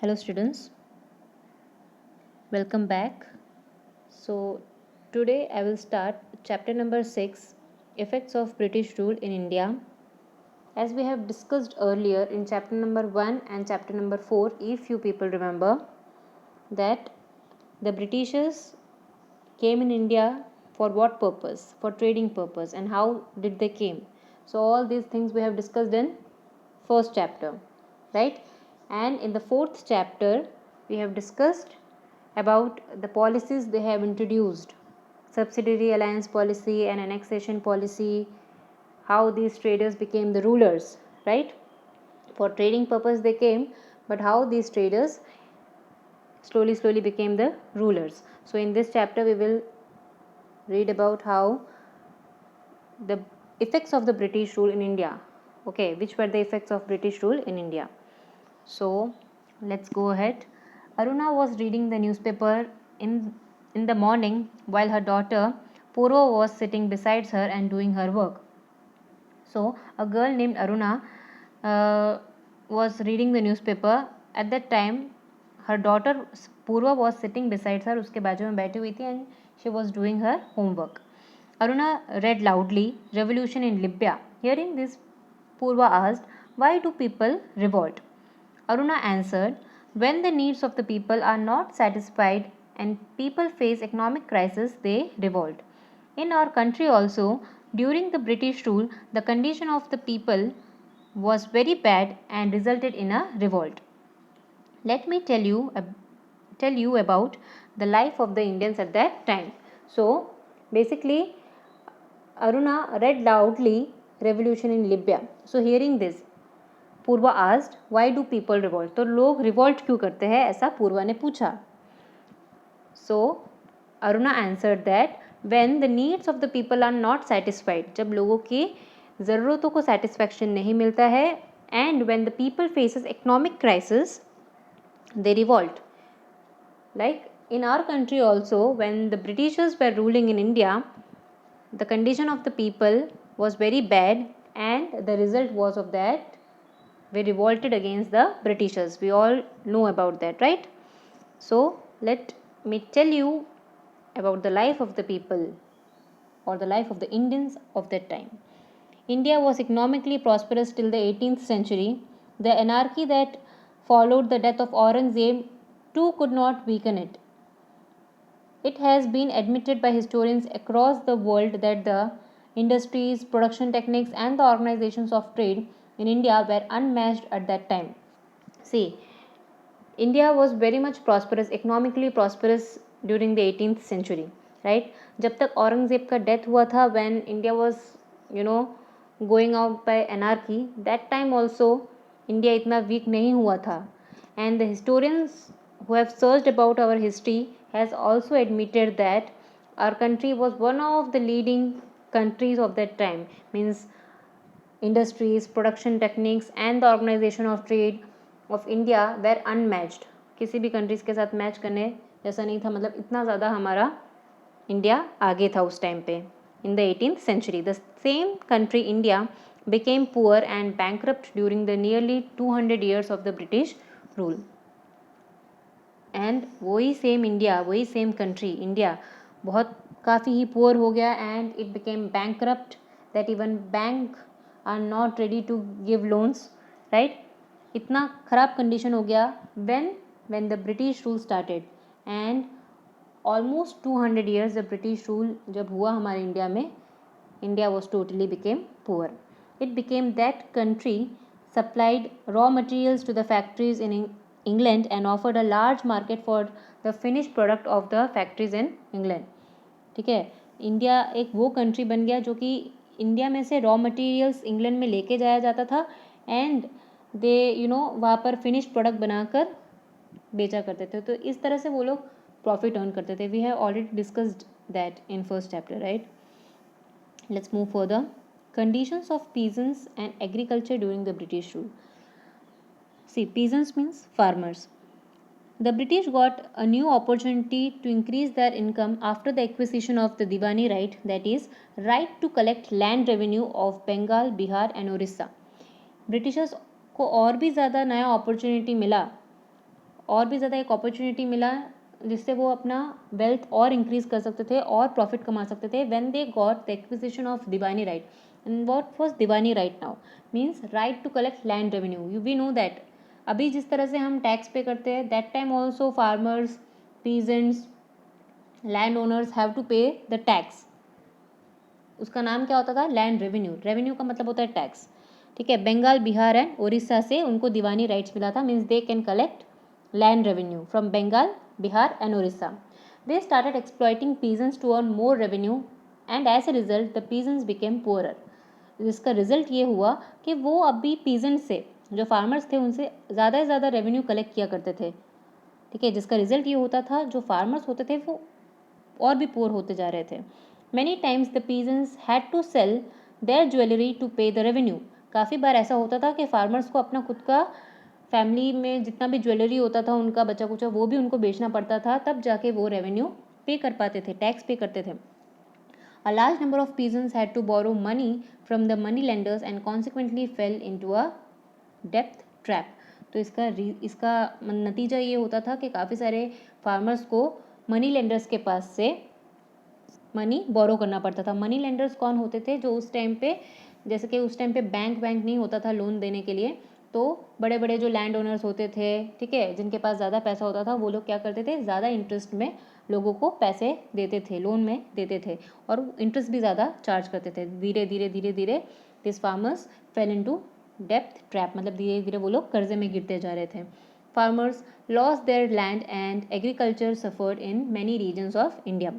Hello students, welcome back. So today I will start chapter number 6, Effects of British Rule in India. As we have discussed earlier in chapter number 1 and chapter number 4, if you people remember that the Britishers came in India for what purpose? For trading purpose. And how did they came? So all these things we have discussed in first chapter, right? And in the fourth chapter we have discussed about the policies they have introduced, subsidiary alliance policy and annexation policy, how these traders became the rulers, right? For trading purpose they came, but how these traders slowly became the rulers. So in this chapter we will read about how the effects of the British rule in India. Okay, which were the effects of British rule in India? So let's go ahead. Aruna was reading the newspaper in the morning while her daughter Purva was sitting beside her and doing her work. So a girl named Aruna was reading the newspaper. At that time, her daughter Purva was sitting beside her. उसके बाजू में बैठी हुई थी and she was doing her homework. Aruna read loudly, "Revolution in Libya." Hearing this, Purva asked, "Why do people revolt?" Aruna answered, "When the needs of the people are not satisfied and people face economic crisis, they revolt." In our country also, during the British rule, the condition of the people was very bad and resulted in a revolt. Let me tell you about the life of the Indians at that time. So, basically, Aruna read loudly Revolution in Libya. So, hearing this, Purva asked why do people revolt, तो लोग revolt क्यों करते हैं, ऐसा पूर्वा ने पूछा. So Aruna answered that when the needs of the people are not satisfied, जब लोगों की ज़रूरतों को सेटिस्फैक्शन नहीं मिलता है, and when the people faces economic crisis they revolt. Like in our country also, when the Britishers were ruling in India, the condition of the people was very bad, and the result was of that we revolted against the Britishers. We all know about that, right? So let me tell you about the life of the people or the life of the Indians of that time. India was economically prosperous till the 18th century. The anarchy that followed the death of Aurangzeb too could not weaken it. It has been admitted by historians across the world that the industries, production techniques, and the organizations of trade in India were unmatched at that time. See, India was very much prosperous, economically prosperous during the 18th century, right? जब तक औरंगजेब का death हुआ था, when India was, you know, going out by anarchy, that time also India इतना weak नहीं हुआ था. And the historians who have searched about our history has also admitted that our country was one of the leading countries of that time. Means industries, production techniques, and the organization of trade of India were unmatched. किसी भी countries के साथ match करने जैसा नहीं था, मतलब इतना ज़्यादा हमारा इंडिया आगे था उस टाइम पे. In the 18th century, the same country India became poor and bankrupt during the nearly 200 years of the British rule. And वही सेम इंडिया, वही सेम कंट्री इंडिया बहुत काफ़ी ही पुअर हो गया, and it became bankrupt, that even bank are not ready to give loans, right? इतना ख़राब condition हो गया when the British rule started. And almost 200 years the British rule जब हुआ हमारे इंडिया में, India was totally became poor. It became that country supplied raw materials to the factories in England and offered a large market for the finished product of the factories in England. ठीक है, India एक वो country बन गया जो कि India में से रॉ मटेरियल्स इंग्लैंड में लेके जाया जाता था, एंड दे वहाँ पर फिनिश्ड प्रोडक्ट बनाकर बेचा करते थे. तो इस तरह से वो लोग प्रॉफिट अर्न करते थे. We have already discussed that in first chapter, right? Let's move further. Conditions of peasants and agriculture during the British rule. See, peasants means farmers. The British got a new opportunity to increase their income after the acquisition of the Diwani right, that is, right to collect land revenue of Bengal, Bihar and Orissa. Britishers को और भी ज़्यादा नया opportunity मिला और भी ज़्यादा एक अपॉर्चुनिटी मिला जिससे वो अपना वेल्थ और इंक्रीज कर सकते थे और प्रॉफिट कमा सकते थे when they got the acquisition of Diwani right. And what was Diwani right now? Means right to collect land revenue. You we know that अभी जिस तरह से हम टैक्स पे करते हैं, that time also farmers, peasants, land owners have to pay the tax. उसका नाम क्या होता था? Land revenue. रेवेन्यू का मतलब होता है टैक्स. ठीक है. बंगाल, बिहार एंड उड़ीसा से उनको दीवानी राइट्स मिला था. Means they can collect land revenue from Bengal, Bihar and Orissa. They started exploiting peasants to earn more revenue and as a result the peasants became poorer. जिसका रिजल्ट ये हुआ कि वो अभी पीजेंट्स से, जो फार्मर्स थे, उनसे ज़्यादा से ज़्यादा रेवेन्यू कलेक्ट किया करते थे. ठीक है. जिसका रिजल्ट ये होता था जो फार्मर्स होते थे वो और भी पुअर होते जा रहे थे. Many times the peasants had to sell their jewelry to pay the revenue. काफ़ी बार ऐसा होता था कि फार्मर्स को अपना खुद का फैमिली में जितना भी ज्वेलरी होता था उनका बचा कुचा वो भी उनको बेचना पड़ता था, तब जाके वो रेवेन्यू पे कर पाते थे, टैक्स पे करते थे. A large number of peasants had to borrow money from the money lenders and consequently fell into a debt trap. तो इसका नतीजा ये होता था कि काफ़ी सारे फार्मर्स को मनी लेंडर्स के पास से मनी बोरो करना पड़ता था. मनी लेंडर्स कौन होते थे? जो उस टाइम पे, जैसे कि उस टाइम पे बैंक नहीं होता था लोन देने के लिए, तो बड़े बड़े जो लैंड ओनर्स होते थे, ठीक है, जिनके पास ज़्यादा पैसा होता था, वो लोग क्या करते थे? ज़्यादा इंटरेस्ट में लोगों को पैसे देते थे, लोन में देते थे, और इंटरेस्ट भी ज़्यादा चार्ज करते थे. धीरे धीरे धीरे धीरे this farmers fail into depth trap. मतलब धीरे धीरे वो लोग कर्जे में गिरते जा रहे थे. Farmers loss there land and agriculture suffered in many reasons of India.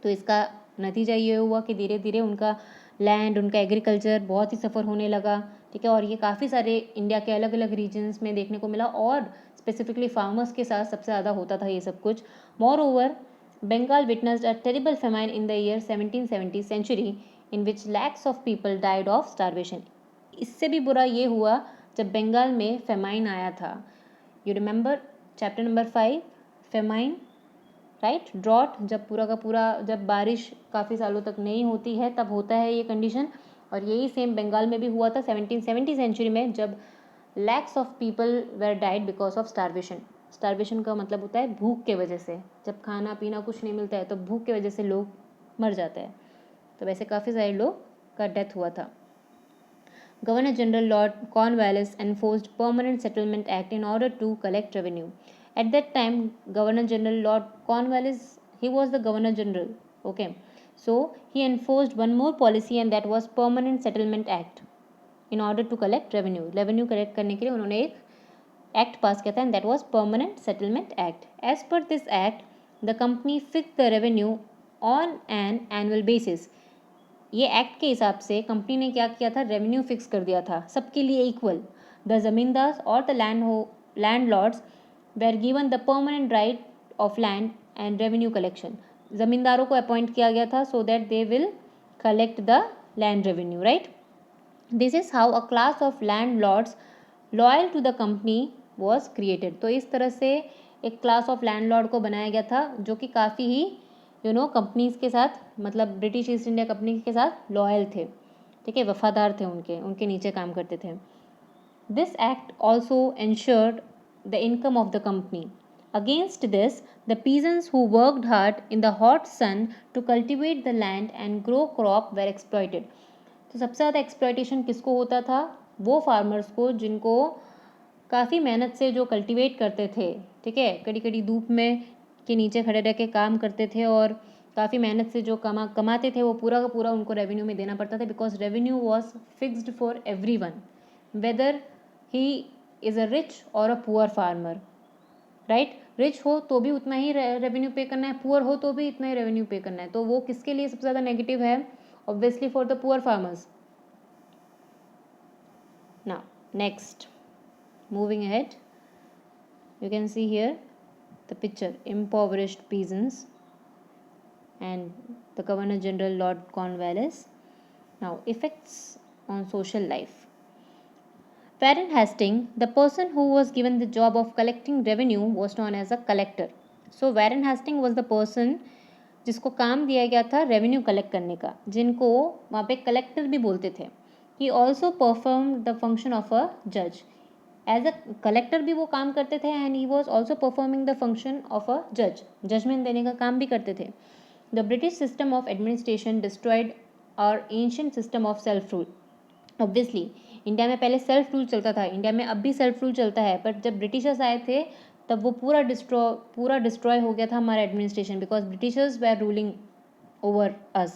तो इसका नतीजा ये हुआ कि धीरे धीरे उनका लैंड, उनका एग्रीकल्चर बहुत ही सफ़र होने लगा. ठीक है. और ये काफ़ी सारे इंडिया के अलग अलग रीजन्स में देखने को मिला, और स्पेसिफिकली फार्मर्स के साथ सबसे ज़्यादा होता था ये सब कुछ. Moreover Bengal witnessed a terrible famine in the year 1770 century in which lakhs of people died of starvation. इससे भी बुरा ये हुआ जब बंगाल में फेमाइन आया था. You remember chapter number 5, famine, right. Drought, जब पूरा का पूरा, जब बारिश काफ़ी सालों तक नहीं होती है तब होता है ये कंडीशन. और यही सेम बंगाल में भी हुआ था 1770 सेंचुरी में, जब lakhs of people were died because of starvation. Starvation का मतलब होता है भूख के वजह से. जब खाना पीना कुछ नहीं मिलता है तो भूख के वजह से लोग मर जाते हैं. तो वैसे काफ़ी सारे लोग का डेथ हुआ था. Governor General Lord Cornwallis enforced Permanent Settlement Act in order to collect revenue. At that time, Governor General Lord Cornwallis, he was the Governor General. Okay, so he enforced one more policy, and that was Permanent Settlement Act in order to collect revenue. Revenue collect करने के लिए उन्होंने एक act पास किया था, and that was Permanent Settlement Act. As per this act, the company fixed the revenue on an annual basis. ये act के हिसाब से कंपनी ने क्या किया था? रेवेन्यू फिक्स कर दिया था सबके लिए इक्वल. द जमींदार और the landlords were given the permanent right of land and revenue collection. ज़मींदारों को अपॉइंट किया गया था so that they will collect the land revenue, right. This is how a class of landlords loyal to the company was created. तो इस तरह से एक क्लास ऑफ लैंड लॉर्ड को बनाया गया था जो कि काफ़ी ही कंपनीज़ के साथ, मतलब ब्रिटिश ईस्ट इंडिया कंपनी के साथ लॉयल थे. ठीक है, वफादार थे, उनके नीचे काम करते थे. This act also ensured the income of the company. Against this the peasants who worked hard in the hot sun to cultivate the land and grow crop were exploited. तो सबसे ज़्यादा एक्सप्लॉयटेशन किसको होता था? वो फार्मर्स को जिनको काफ़ी मेहनत से जो कल्टीवेट करते थे, ठीक है, कड़ी कड़ी धूप में के नीचे खड़े रह के काम करते थे और काफ़ी मेहनत से जो कमाते थे वो पूरा का पूरा उनको रेवेन्यू में देना पड़ता था. Because revenue was fixed for every one, whether he is a rich or a poor farmer, right. Rich हो तो भी उतना ही रेवेन्यू पे करना है, पुअर हो तो भी इतना ही रेवेन्यू पे करना है. तो वो किसके लिए सबसे ज़्यादा नेगेटिव है? Obviously for the poor farmers. Now next, moving ahead, you can see here the picture, impoverished peasants and the Governor General Lord Cornwallis. Now effects on social life. Warren Hastings, the person who was given the job of collecting revenue, was known as a collector. So Warren Hastings was the person जिसको काम दिया गया था revenue collect करने का, जिनको वहाँ पे कलेक्टर भी बोलते थे. He also performed the function of a judge. As a collector भी वो काम करते थे and he was also performing the function of a जज, जजमेंट देने का काम भी करते थे. The British system of administration destroyed our ancient system of self rule. Obviously India में पहले सेल्फ रूल चलता था, इंडिया में अब भी सेल्फ रूल चलता है, बट जब ब्रिटिशर्स आए थे तब वो पूरा डिस्ट्रॉय हो गया था हमारा administration, because Britishers were ruling over us.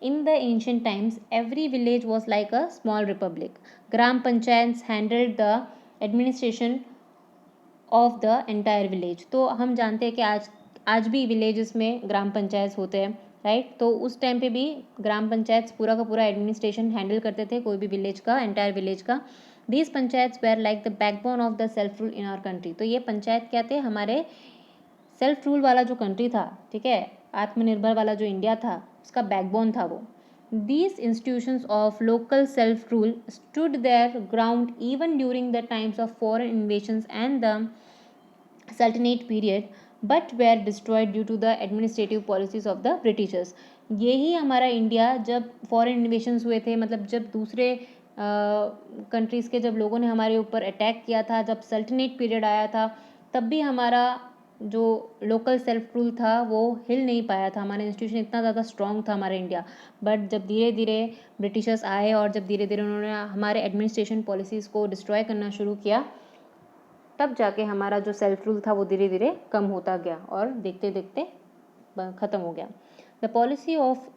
In the ancient times, every village was like a small republic. Gram panchayats handled the administration of the entire village. तो हम जानते हैं कि आज भी विलेजेस में ग्राम पंचायत होते हैं, राइट. तो उस टाइम पे भी ग्राम पंचायत पूरा का पूरा एडमिनिस्ट्रेशन हैंडल करते थे कोई भी विलेज का, एंटायर विलेज का. These panchayat were like the backbone of the self rule in our country. तो ये पंचायत क्या थे, हमारे सेल्फ रूल वाला जो कंट्री था, ठीक है, आत्मनिर्भर वाला जो इंडिया था, उसका बैकबोन था वो. These institutions of local self-rule stood their ground even during the times of foreign invasions and the Sultanate period, but were destroyed due to the administrative policies of the Britishers. यही हमारा India जब foreign इन्वेशंस हुए थे, मतलब जब दूसरे countries के जब लोगों ने हमारे ऊपर अटैक किया था, जब सल्टनेट पीरियड आया था, तब भी हमारा जो लोकल सेल्फ रूल था वो हिल नहीं पाया था. हमारा इंस्टीट्यूशन इतना ज़्यादा स्ट्रॉन्ग था हमारा इंडिया. बट जब धीरे धीरे ब्रिटिशर्स आए और जब धीरे धीरे उन्होंने हमारे एडमिनिस्ट्रेशन पॉलिसीज़ को डिस्ट्रॉय करना शुरू किया, तब जाके हमारा जो सेल्फ रूल था वो धीरे धीरे कम होता गया और देखते देखते ख़त्म हो गया. The policy of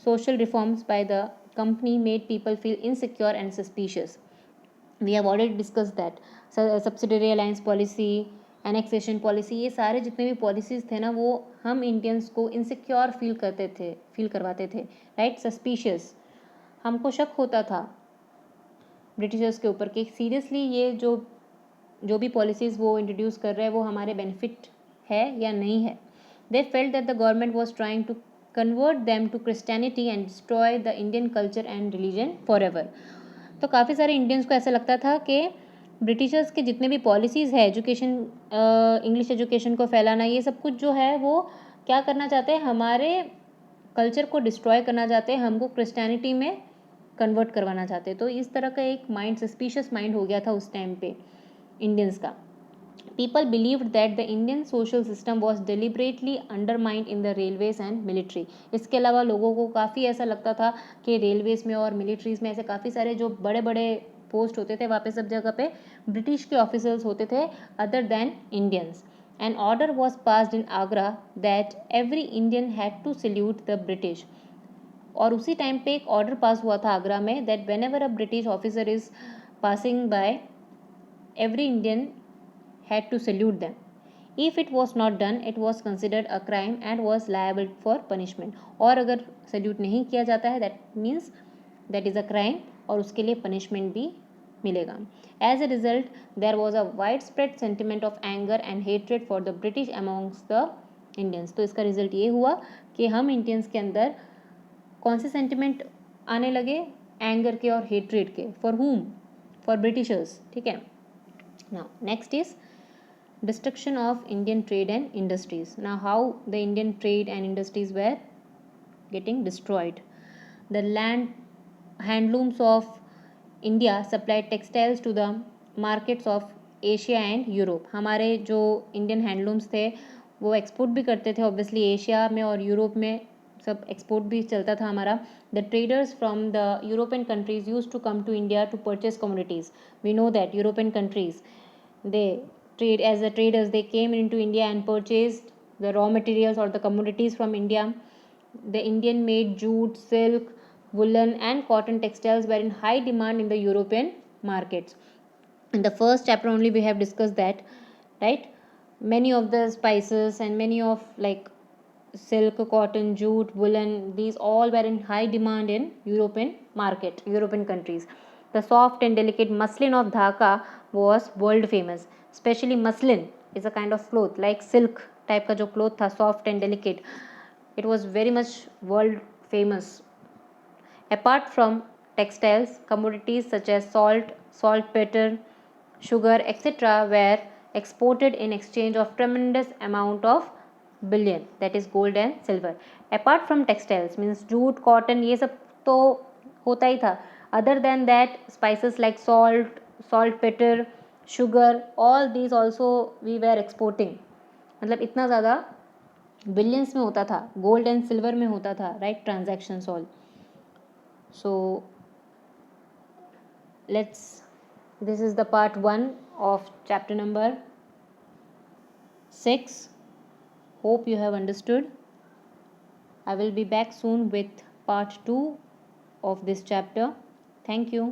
social reforms by the company made people feel insecure and suspicious. We have already discussed that. Subsidiary alliance policy, annexation policy, ये सारे जितने भी पॉलिसीज़ थे ना, वो हम इंडियंस को इनसिक्योर फील करवाते थे, राइट. सस्पिशियस, हमको शक होता था ब्रिटिशर्स के ऊपर कि सीरियसली ये जो भी पॉलिसीज़ वो इंट्रोड्यूस कर रहे हैं वो हमारे बेनिफिट है या नहीं है. They felt that the government was trying to convert them to Christianity and destroy the Indian culture and religion forever. तो काफ़ी सारे इंडियंस को ऐसा लगता था कि ब्रिटिशर्स के जितने भी पॉलिसीज़ है, एजुकेशन, इंग्लिश एजुकेशन को फैलाना, ये सब कुछ जो है वो क्या करना चाहते हैं, हमारे कल्चर को डिस्ट्रॉय करना चाहते हैं, हमको क्रिश्चियनिटी में कन्वर्ट करवाना चाहते हैं. तो इस तरह का एक माइंड, सस्पिशियस माइंड हो गया था उस टाइम पे इंडियंस का. People believed that the Indian social system was deliberately undermined in the railways and military. इसके अलावा लोगों को काफ़ी ऐसा लगता था कि रेलवेज़ में और मिलिट्रीज़ में ऐसे काफ़ी सारे जो बड़े बड़े पोस्ट होते थे, वहाँ पे सब जगह पे ब्रिटिश के ऑफिसर्स होते थे other than Indians. An order was passed in Agra that every Indian had to salute the British. और उसी टाइम पे एक ऑर्डर पास हुआ था आगरा में that whenever a British officer is passing by, every Indian had to salute them. If it was not done, it was considered a crime and was liable for punishment. और अगर salute नहीं किया जाता है, that means that is a crime और उसके लिए punishment भी मिलेगा. As a result, there was a widespread sentiment of anger and hatred for the British amongst the Indians. तो इसका रिजल्ट ये हुआ कि हम इंडियंस के अंदर कौन से सेंटिमेंट आने लगे, एंगर के और हेट्रेड के. For whom? फॉर ब्रिटिशर्स, ठीक है. Now next is destruction of Indian trade and industries. Now how the Indian trade and industries were getting destroyed. The handlooms of India supplied textiles to the markets of Asia and Europe. हमारे जो Indian handlooms थे वो export भी करते थे, obviously Asia में और Europe में सब एक्सपोर्ट भी चलता था हमारा. The traders from the European countries use to come to India to purchase commodities. We know that European countries, they trade as the traders, they came into India and purchased the raw materials or the commodities from India. The Indian made jute, silk, woolen and cotton textiles were in high demand in the European markets. In the first chapter only we have discussed that, right. Many of the spices and many of like silk, cotton, jute, woolen, these all were in high demand in European market, European countries. The soft and delicate muslin of Dhaka was world famous. Especially muslin is a kind of cloth like silk type का जो cloth था, soft and delicate, it was very much world famous. Apart from textiles, commodities such as salt, saltpeter, sugar, etc. were exported in exchange of tremendous amount of bullion, that is gold and silver. Apart from textiles means jute, cotton, ये सब तो होता ही था. Other than that, spices like salt, saltpeter, sugar, all these also we were exporting. मतलब इतना ज़्यादा billions में होता था, गोल्ड एंड सिल्वर में होता था, right, transactions all. So let's, this is the part 1 of chapter number 6. Hope you have understood. I will be back soon with part 2 of this chapter. Thank you.